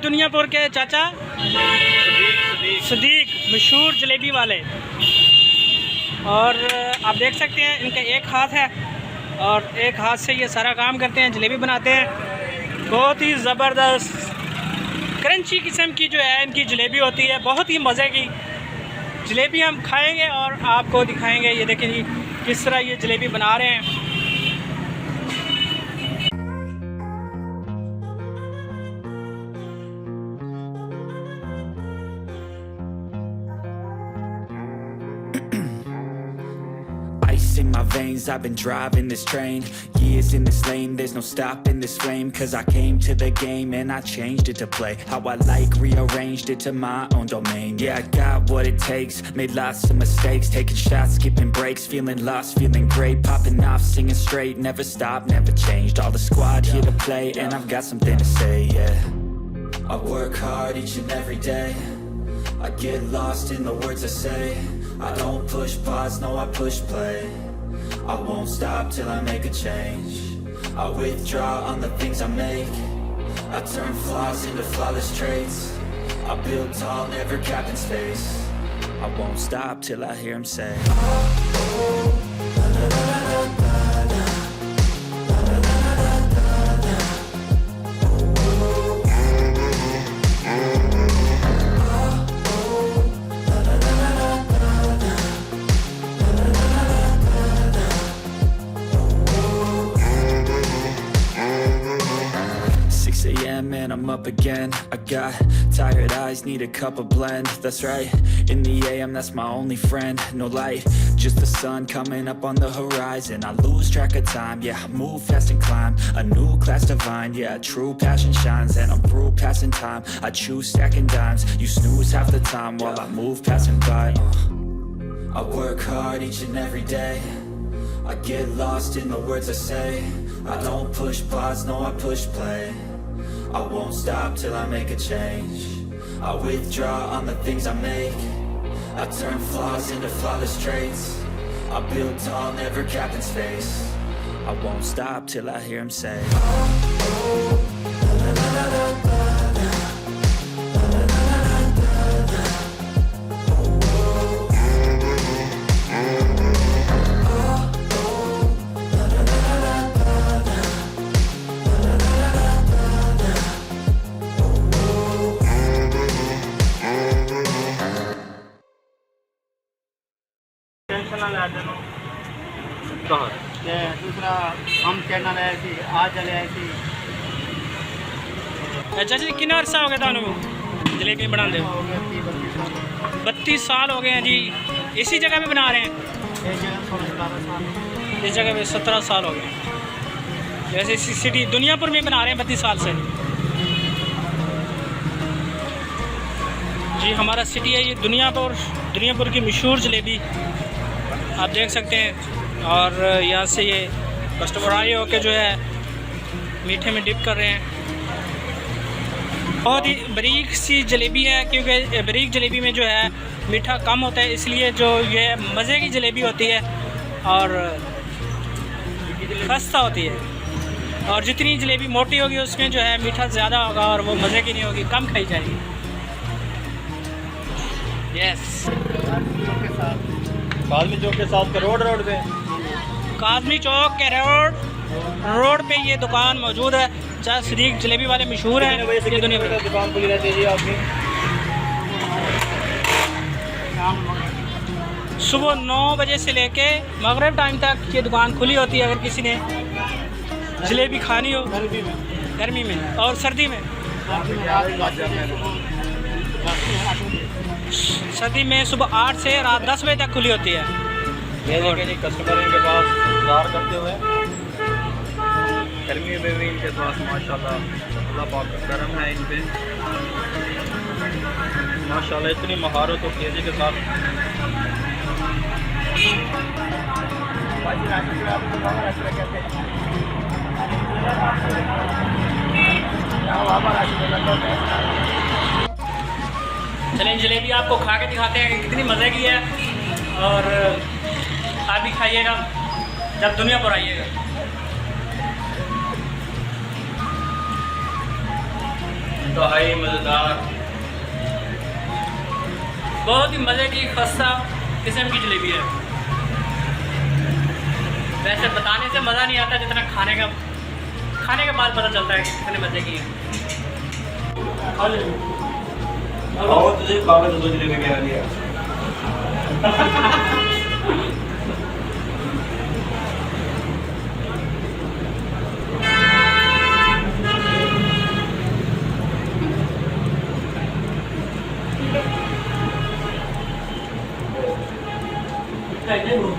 दुनियापुर के चाचा सदीक मशहूर जलेबी वाले। और आप देख सकते हैं इनका एक हाथ है और एक हाथ से ये सारा काम करते हैं, जलेबी बनाते हैं। बहुत ही ज़बरदस्त क्रंची किस्म की जो है इनकी जलेबी होती है, बहुत ही मज़े की जलेबी हम खाएंगे और आपको दिखाएंगे। ये देखें जी किस तरह ये जलेबी बना रहे हैं। Ice in my veins, I've been driving this train. Years in this lane, there's no stopping this flame. Cause I came to the game and I changed it to play how I like, rearranged it to my own domain. Yeah, I got what it takes, made lots of mistakes, taking shots, skipping breaks, feeling lost, feeling great, popping off, singing straight, never stopped, never changed. All the squad here to play and I've got something to say, yeah. I work hard each and every day, I get lost in the words I say. I don't push pause, no I push play. I won't stop till I make a change. I withdraw on the things I make. I turn flaws into flawless traits. I build tall, never capped in space. I won't stop till I hear him say, oh, la, la, la, la, la. And I'm up again. I got tired eyes, need a cup of blend. That's right, in the AM, that's my only friend. No light, just the sun coming up on the horizon. I lose track of time, yeah, I move fast and climb a new class divine, yeah, true passion shines. And I'm through passing time, I choose stacking dimes. You snooze half the time while I move passing by. I work hard each and every day, I get lost in the words I say. I don't push pause, no I push play. I won't stop till I make a change. I withdraw on the things I make. I turn flaws into flawless traits. I build tall, never capped in space. I won't stop till I hear him say, oh, la, la, la, la, la. दूसरा हम channel है कि आ चले ऐसी। अच्छा जी कितना अर्सा हो गया थानू जलेबी बनाते हो? 32 साल हो गए हैं जी। इसी जगह पे बना रहे हैं? इस जगह पे 17 साल हो गए। वैसे इसी सिटी दुनियापुर में बना रहे हैं 32 साल से जी। हमारा सिटी है ये दुनियापुर। दुनियापुर की मशहूर जलेबी आप देख सकते हैं। और यहाँ से ये कस्टमर आए होकर जो है मीठे में डिप कर रहे हैं। बहुत ही बारीक सी जलेबी है, क्योंकि बारीक जलेबी में जो है मीठा कम होता है, इसलिए जो ये मज़े की जलेबी होती है और खस्ता होती है। और जितनी जलेबी मोटी होगी उसमें जो है मीठा ज़्यादा होगा और वो मज़े की नहीं होगी, कम खाई जाएगी। यस, काजमी चौक के साथ रोड पे काजमी चौक के रोड पे ये दुकान मौजूद है। चाहे सदीक जलेबी वाले मशहूर हैं। ये दुकान खुली रहती है जी आपकी? सुबह 9 बजे से लेके मगरिब टाइम तक ये दुकान खुली होती है। अगर किसी ने जलेबी खानी हो गर्मी में और सर्दी में, सर्दी में सुबह 8 से रात 10 बजे तक खुली होती है। ये देखें जी कस्टमर इनके पास इंतजार करते हुए, गर्मी में भी इनके पास माशाल्लाह अल्लाह पाक का करम है इन पे। माशाल्लाह इतनी महारत और तेज़ी के साथ चलें जलेबी आपको खा के दिखाते हैं कि कितनी मज़े की है। और आप भी खाइएगा जब दुनियापुर आइएगा। इंतहाई मज़ेदार, बहुत ही मज़े की खस्ता किस्म की जलेबी है। वैसे बताने से मज़ा नहीं आता जितना खाने के बाद पता चलता है कि कितने मज़े की है। तुझे कागज दो जलेबी क्या लिया नहीं